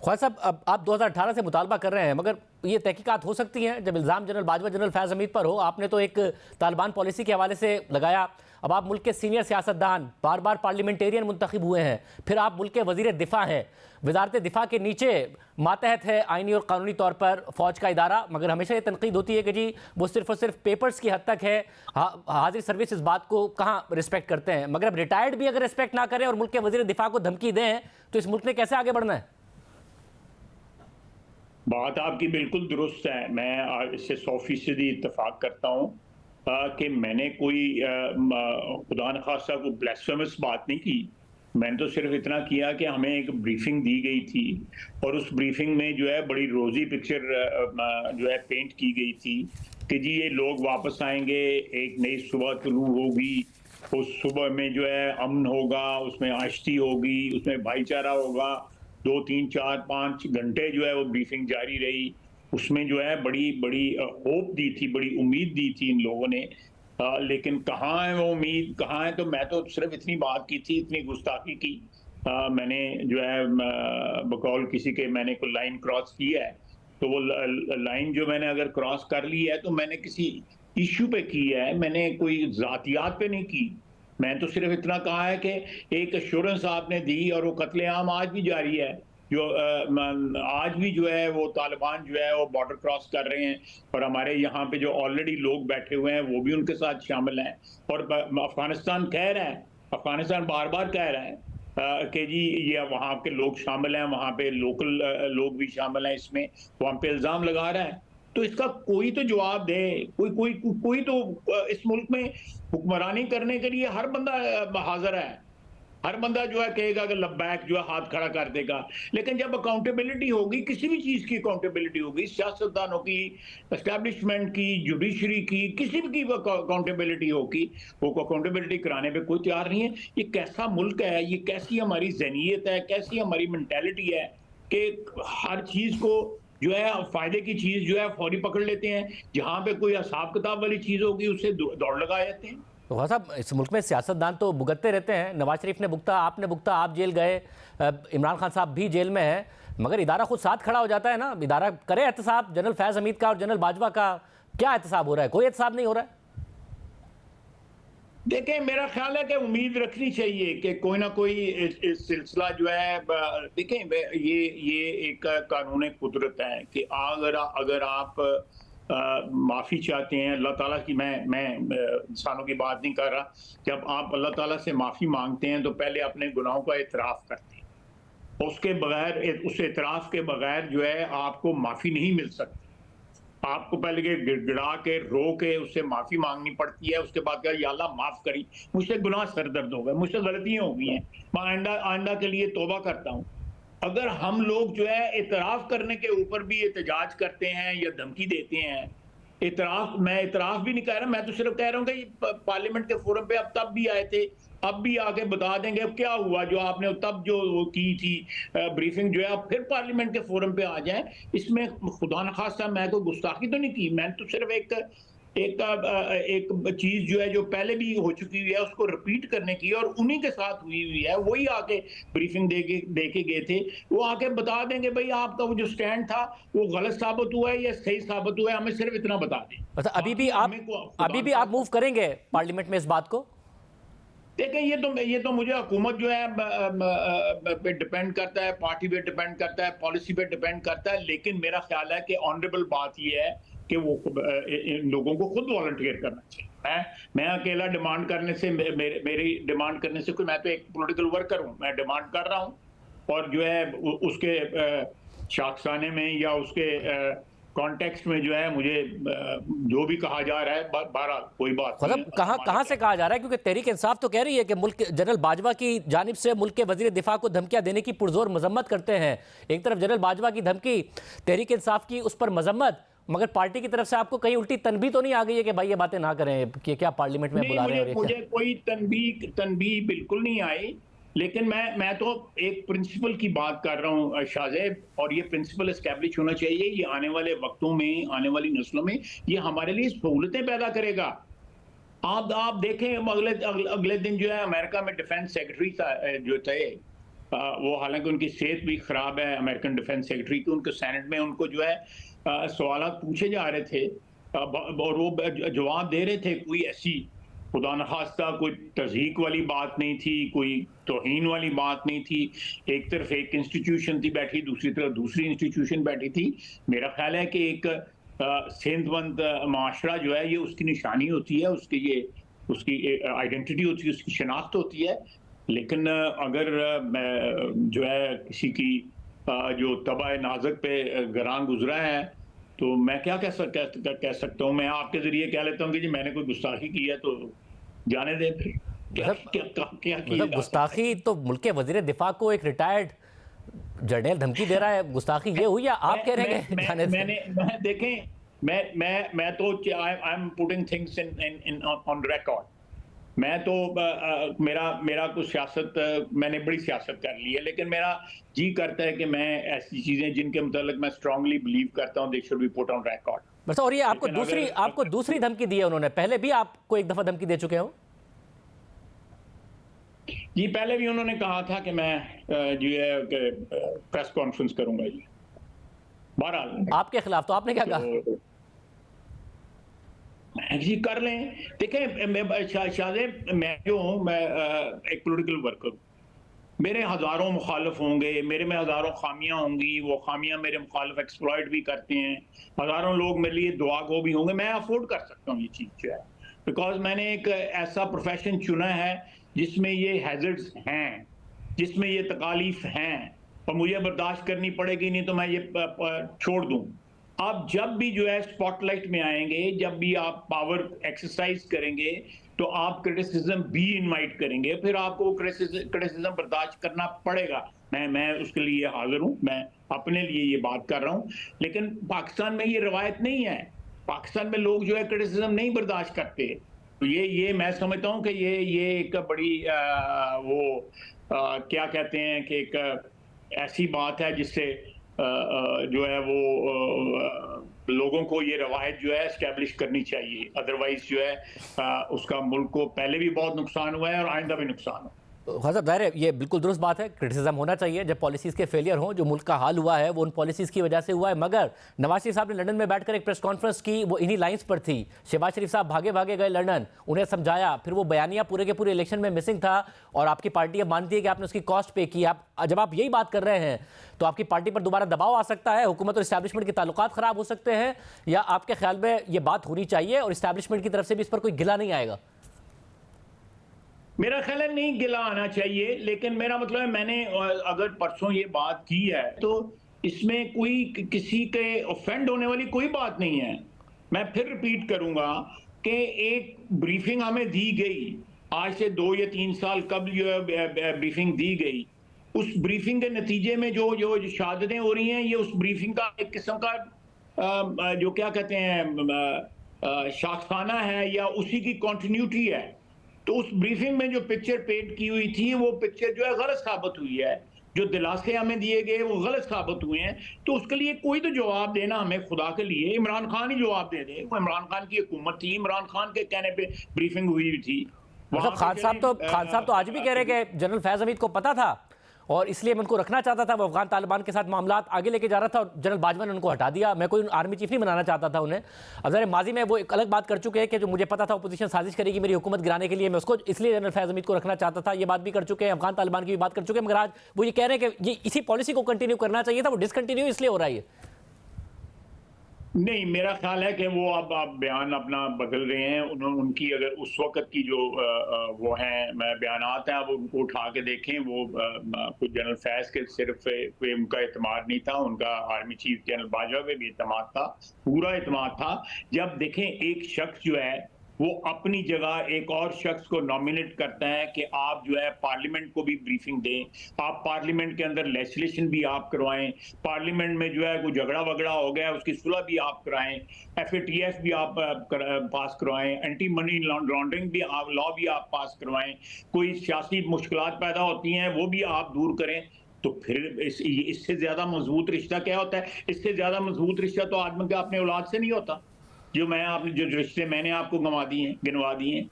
ख्वाजा साहब, अब आप 2018 से मुतालबा कर रहे हैं, मगर ये तहकीकात हो सकती हैं जब इल्ज़ाम जनरल बाजवा, जनरल फैज़ हमीद पर हो। आपने तो एक तालिबान पॉलिसी के हवाले से लगाया। अब आप मुल्क के सीनियर सियासतदान, बार बार पार्लियामेंटेरियन मुंतखब हुए हैं, फिर आप मुल्क के वज़ीर दिफा हैं। वजारत दिफा के नीचे मातहत है आइनी और कानूनी तौर पर फ़ौज का इदारा, मगर हमेशा ये तनकीद होती है कि जी वो सिर्फ और सिर्फ पेपर्स की हद तक है। हाजिर सर्विस इस बात को कहाँ रिस्पेक्ट करते हैं? मगर अब रिटायर्ड भी अगर रिस्पेक्ट ना करें और मुल्क के वज़ीर दिफा को धमकी दें तो इस मुल्क ने कैसे आगे बढ़ना है? बात आपकी बिल्कुल दुरुस्त है। मैं इससे 100% इत्तेफाक करता हूँ कि मैंने कोई खुदा न खास्ता कोई ब्लास्फेमस बात नहीं की। मैंने तो सिर्फ इतना किया कि हमें एक ब्रीफिंग दी गई थी और उस ब्रीफिंग में जो है बड़ी रोजी पिक्चर जो है पेंट की गई थी कि जी ये लोग वापस आएंगे, एक नई सुबह तुलू होगी, उस सुबह में जो है अमन होगा, उसमें आश्ती होगी, उसमें भाईचारा होगा। 2, 3, 4, 5 घंटे जो है वो ब्रीफिंग जारी रही। उसमें जो है बड़ी बड़ी होप दी थी, बड़ी उम्मीद दी थी इन लोगों ने। लेकिन कहाँ है वो उम्मीद, कहाँ है? तो मैं तो सिर्फ इतनी बात की थी, इतनी गुस्ताखी की। मैंने जो है बकौल किसी के मैंने कोई लाइन क्रॉस की है, तो वो लाइन जो मैंने अगर क्रॉस कर ली है तो मैंने किसी इश्यू पे की है, मैंने कोई जातियात पे नहीं की। मैं तो सिर्फ इतना कहा है कि एक एश्योरेंस आपने दी और वो कत्लेआम आज भी जारी है। जो आज भी जो है वो तालिबान जो है वो बॉर्डर क्रॉस कर रहे हैं और हमारे यहाँ पे जो ऑलरेडी लोग बैठे हुए हैं वो भी उनके साथ शामिल हैं। और अफगानिस्तान कह रहा है, अफगानिस्तान बार बार कह रहा है कि जी ये वहाँ के लोग शामिल हैं, वहाँ पे लोकल लोग भी शामिल हैं इसमें, वहाँ पे इल्ज़ाम लगा रहा है। तो इसका कोई तो जवाब दे। कोई तो इस मुल्क में हुक्मरानी करने के लिए हर बंदा हाजिर है। हर बंदा जो है कहेगा कि लब्बैक, जो है हाथ खड़ा कर देगा। लेकिन जब अकाउंटेबिलिटी होगी, किसी भी चीज की अकाउंटेबिलिटी होगी, सियासतदानों की, एस्टैब्लिशमेंट की, जुडिशरी की, किसी भी की अकाउंटेबिलिटी होगी, वो अकाउंटेबिलिटी कराने पे कोई तैयार नहीं है। ये कैसा मुल्क है, ये कैसी हमारी ज़हनियत है, कैसी हमारी मेंटालिटी है कि हर चीज को जो है फायदे की चीज जो है फौरी पकड़ लेते हैं, जहां पे कोई हिसाब किताब वाली चीज होगी उससे दौड़ लगा जाते हैं। तो ख्वाजा साहब, इस मुल्क में सियासतदान तो भुगतते रहते हैं। नवाज शरीफ ने भुगता, आपने भुगता, आप जेल गए, इमरान खान साहब भी जेल में है, मगर इदारा खुद साथ खड़ा हो जाता है ना। इदारा करे एहतसाब जनरल फैज़ हमीद का और जनरल बाजवा का। क्या एहतसाब हो रहा है? कोई एहतसाब नहीं हो रहा है। देखें, मेरा ख्याल है कि उम्मीद रखनी चाहिए कि कोई ना कोई इस सिलसिला जो है देखें, ये एक कानून कुदरत है कि अगर आप माफ़ी चाहते हैं अल्लाह ताला की, मैं इंसानों की बात नहीं कर रहा, जब आप अल्लाह ताला से माफ़ी मांगते हैं तो पहले अपने गुनाहों का एतराफ़ करते हैं। उसके बगैर, उस एतराफ़ के बगैर जो है आपको माफ़ी नहीं मिल सकती। आपको पहले के गिड़गिड़ा के रो के उससे माफी मांगनी पड़ती है। उसके बाद या अल्लाह माफ करी, मुझसे गुनाह सरदर्द हो गए, मुझसे गलतियां हो गई हैं, मैं आइंदा आइंदा के लिए तौबा करता हूँ। अगर हम लोग जो है इतराफ करने के ऊपर भी एहतजाज करते हैं या धमकी देते हैं, मैं इतराफ भी नहीं कह रहा, मैं तो सिर्फ कह रहा हूँ कि पार्लियामेंट के फोरम पे अब तब भी आए थे, अब भी आके बता देंगे अब क्या हुआ जो आपने तब जो की थी ब्रीफिंग, जो है अब फिर पार्लियामेंट के फोरम पे आ जाएं। इसमें खुदा न खास्ता मैं कोई गुस्ताखी तो नहीं की, मैं तो सिर्फ एक चीज जो है जो पहले भी हो चुकी हुई है उसको रिपीट करने की, और उन्हीं के साथ हुई हुई है। वही आके ब्रीफिंग दे के गए थे, वो आके बता देंगे भाई आपका वो जो स्टैंड था वो गलत साबित हुआ है या सही साबित हुआ है, हमें सिर्फ इतना बता दें। मतलब अभी भी आप मूव करेंगे पार्लियामेंट में इस बात को? देखें, ये तो मुझे हुकूमत जो है पे डिपेंड करता है, पार्टी पे डिपेंड करता है, पॉलिसी पे डिपेंड करता है। लेकिन मेरा ख्याल है कि ऑनरेबल बात ये है कि वो इन लोगों को खुद वॉलंटियर करना चाहिए। मैं अकेला डिमांड करने से, मेरी डिमांड करने से कोई, मैं तो एक पॉलिटिकल वर्कर हूँ, मैं डिमांड कर रहा हूँ और जो है उसके शाखसाने में या उसके कॉन्टेक्स्ट में जो है मुझे जो भी कहा जा रहा है, बहरहाल कोई बात नहीं मतलब कहाँ से कहा जा रहा है? क्योंकि तहरीक इंसाफ तो कह रही है कि मुल्क जनरल बाजवा की जानिब से मुल्क के वजीर दिफा को धमकियां देने की पुरजोर मजम्मत करते हैं। एक तरफ जनरल बाजवा की धमकी, तहरीक इंसाफ की उस पर मजम्मत, मगर पार्टी की तरफ से आपको कहीं उल्टी तनबीह तो नहीं आ गई है कि भाई ये बातें ना करें, कि क्या पार्लियामेंट में बुला रहे हैं? मुझे कोई तनबीह बिल्कुल नहीं आई। लेकिन मैं तो एक प्रिंसिपल की बात कर रहा हूँ शाहजेब, और ये प्रिंसिपल एस्टैब्लिश होना चाहिए। ये आने वाले वक्तों में, आने वाली नस्लों में ये हमारे लिए सहूलतें पैदा करेगा। आप देखें, अगले दिन जो है अमेरिका में डिफेंस सेक्रेटरी जो थे, वो हालांकि उनकी सेहत भी खराब है, अमेरिकन डिफेंस सेक्रेटरी की, उनको सेनेट में उनको जो है सवालात पूछे जा रहे थे, और वो जवाब दे रहे थे। कोई ऐसी खुदा न खास्ता कोई तज़हीक वाली बात नहीं थी, कोई तौहीन वाली बात नहीं थी। एक तरफ एक इंस्टीट्यूशन थी बैठी, दूसरी तरफ दूसरी इंस्टीट्यूशन बैठी थी। मेरा ख्याल है कि एक सेहतमंद माशरा जो है ये उसकी निशानी होती है, उसकी ये उसकी आइडेंटिटी होती है, उसकी शनाख्त होती है। लेकिन अगर जो है किसी की जो तबाह नाज़ुक पे गरां गुजरा है, तो मैं क्या कह सकता हूँ। मैं आपके ज़रिए कह लेता हूँ कि जी मैंने कोई गुस्ताखी की है तो जाने दें फिर। क्या मतलब क्या क्या क्या किया मतलब जा सकता है? गुस्ताखी तो मुल्क के वजीर दिफा को एक रिटायर्ड जनरल धमकी दे रहा है, गुस्ताखी ये हुई या आप कह रहे हैं जाने से? मैं देखें, मैं तो I am putting things in on record. मैं तो मेरा कुछ सियासत, मैंने बड़ी सियासत कर ली है, लेकिन मेरा जी करता है कि मैं ऐसी चीजें जिनके मुतालिक मैं स्ट्रांगली बिलीव करता हूँ, they should be put on record. बस, और ये आपको लेकिन आपको दूसरी धमकी दी है उन्होंने? पहले भी आपको एक दफा धमकी दे चुके हो? जी पहले भी उन्होंने कहा था कि मैं जो है प्रेस कॉन्फ्रेंस करूंगा जी। बहरहाल आपके खिलाफ, तो आपने क्या कहा? तो जी कर लें। देखें शाहजेब, मैं जो हूँ, मैं एक पॉलिटिकल वर्कर हूँ। मेरे हजारों मुखालिफ होंगे, मेरे में हजारों खामियां होंगी, वो खामियां मेरे मुखालिफ एक्सप्लॉइट भी करते हैं। हजारों लोग मेरे लिए दुआ गो भी होंगे। मैं अफोर्ड कर सकता हूँ ये चीज़ जो है, बिकॉज मैंने एक ऐसा प्रोफेशन चुना है जिसमें ये हैजर्ड्स हैं, जिसमें ये तकालीफ हैं, और मुझे बर्दाश्त करनी पड़ेगी, नहीं तो मैं ये छोड़ दूँ। आप जब भी जो है स्पॉटलाइट में आएंगे, जब भी आप पावर एक्सरसाइज करेंगे, तो आप क्रिटिसिज्म भी इनवाइट करेंगे, फिर आपको क्रिटिसिज्म बर्दाश्त करना पड़ेगा। मैं उसके लिए हाजिर हूं, मैं अपने लिए ये बात कर रहा हूं। लेकिन पाकिस्तान में ये रवायत नहीं है। पाकिस्तान में लोग जो है क्रिटिसिज्म नहीं बर्दाश्त करते। तो ये मैं समझता हूं कि ये एक बड़ी क्या कहते हैं कि एक ऐसी बात है जिससे जो है वो लोगों को ये रवायत जो है एस्टेब्लिश करनी चाहिए। अदरवाइज जो है उसका मुल्क को पहले भी बहुत नुकसान हुआ है और आइंदा भी नुकसान हो। हाँ साहब, ज़ाहिर है ये बिल्कुल दुरुस्त बात है, क्रिटिसिज्म होना चाहिए जब पॉलिसीज़ के फेलियर हों। जो मुल्क का हाल हुआ है वो उन पॉलिसीज़ की वजह से हुआ है। मगर नवाज शरीफ साहब ने लंदन में बैठकर एक प्रेस कॉन्फ्रेंस की, वो इन्हीं लाइंस पर थी। शहबाज शरीफ साहब भागे भागे गए लंदन, उन्हें समझाया, फिर वो बयानिया पूरे के पूरे इलेक्शन में मिसिंग था, और आपकी पार्टी अब मानती है कि आपने उसकी कॉस्ट पे की। जब आप यही बात कर रहे हैं तो आपकी पार्टी पर दोबारा दबाव आ सकता है, हुकूमत और इस्टेब्लिशमेंट के ताल्लुकात ख़राब हो सकते हैं, या आपके ख्याल में ये बात होनी चाहिए और इस्टेब्लिशमेंट की तरफ से भी इस पर कोई गिला नहीं आएगा? मेरा ख्याल है नहीं गिला आना चाहिए, लेकिन मेरा मतलब है मैंने अगर परसों ये बात की है तो इसमें कोई किसी के ऑफेंड होने वाली कोई बात नहीं है। मैं फिर रिपीट करूंगा कि एक ब्रीफिंग हमें दी गई आज से 2 या 3 साल कब जो है ब्रीफिंग दी गई। उस ब्रीफिंग के नतीजे में जो शहादतें हो रही हैं, ये उस ब्रीफिंग का एक किस्म का जो क्या कहते हैं शाखसाना है, या उसी की कंटिन्यूटी है। तो उस ब्रीफिंग में जो पिक्चर पेंट की हुई थी, वो पिक्चर जो है गलत साबित हुई है। जो दिलासे हमें दिए गए वो गलत साबित हुए हैं। तो उसके लिए कोई तो जवाब देना हमें, खुदा के लिए इमरान खान ही जवाब दे दे। वो इमरान खान की हुकूमत थी, इमरान खान के कहने पे ब्रीफिंग हुई थी। मतलब खान साहब तो आज भी कह रहे हैं कि जनरल फैज हमीद को पता था और इसलिए मैं उनको रखना चाहता था। वो अफगान तालिबान के साथ मामला आगे लेके जा रहा था और जनरल बाजवा ने उनको हटा दिया। मैं कोई आर्मी चीफ नहीं बनाना चाहता था उन्हें। अब ज़रा माजी में वो एक अलग बात कर चुके हैं कि जो मुझे पता था अपोजिशन साजिश करेगी मेरी हुकूमत गिराने के लिए, मैं उसको इसलिए जनरल फैज हमीद को रखना चाहता था। ये बात भी कर चुके हैं, अफगान तालिबान की भी बात कर चुके हैं। मगर आज वो ये कह रहे हैं कि ये इसी पॉलिसी को कंटिन्यू करना चाहिए था, वो डिसकंटिन्यू इसलिए हो रहा है। नहीं, मेरा ख्याल है कि वो अब बयान अपना बदल रहे हैं। उनकी अगर उस वक्त की जो वो हैं बयानात हैं, अब उनको उठा के देखें। वो कुछ जनरल फैज के सिर्फ उनका एतमाद नहीं था, उनका आर्मी चीफ जनरल बाजवा पे भी एतमाद था, पूरा एतमाद था। जब देखें एक शख्स जो है वो अपनी जगह एक और शख्स को नॉमिनेट करता है कि आप जो है पार्लियामेंट को भी ब्रीफिंग दें, आप पार्लियामेंट के अंदर लेजिस्लेशन भी आप करवाएं, पार्लियामेंट में जो है कोई झगड़ा वगड़ा हो गया उसकी सुलह भी आप कराएं, FATF भी आप पास करवाएं, एंटी मनी लॉन्ड्रिंग भी आप लॉ भी आप पास करवाएं, कोई सियासी मुश्किलात पैदा होती हैं वो भी आप दूर करें। तो फिर इससे ज्यादा मजबूत रिश्ता क्या होता है? इससे ज्यादा मजबूत रिश्ता तो आदमी का अपने औलाद से नहीं होता। जो रिश्ते मैंने आपको गिनवा दिए हैं।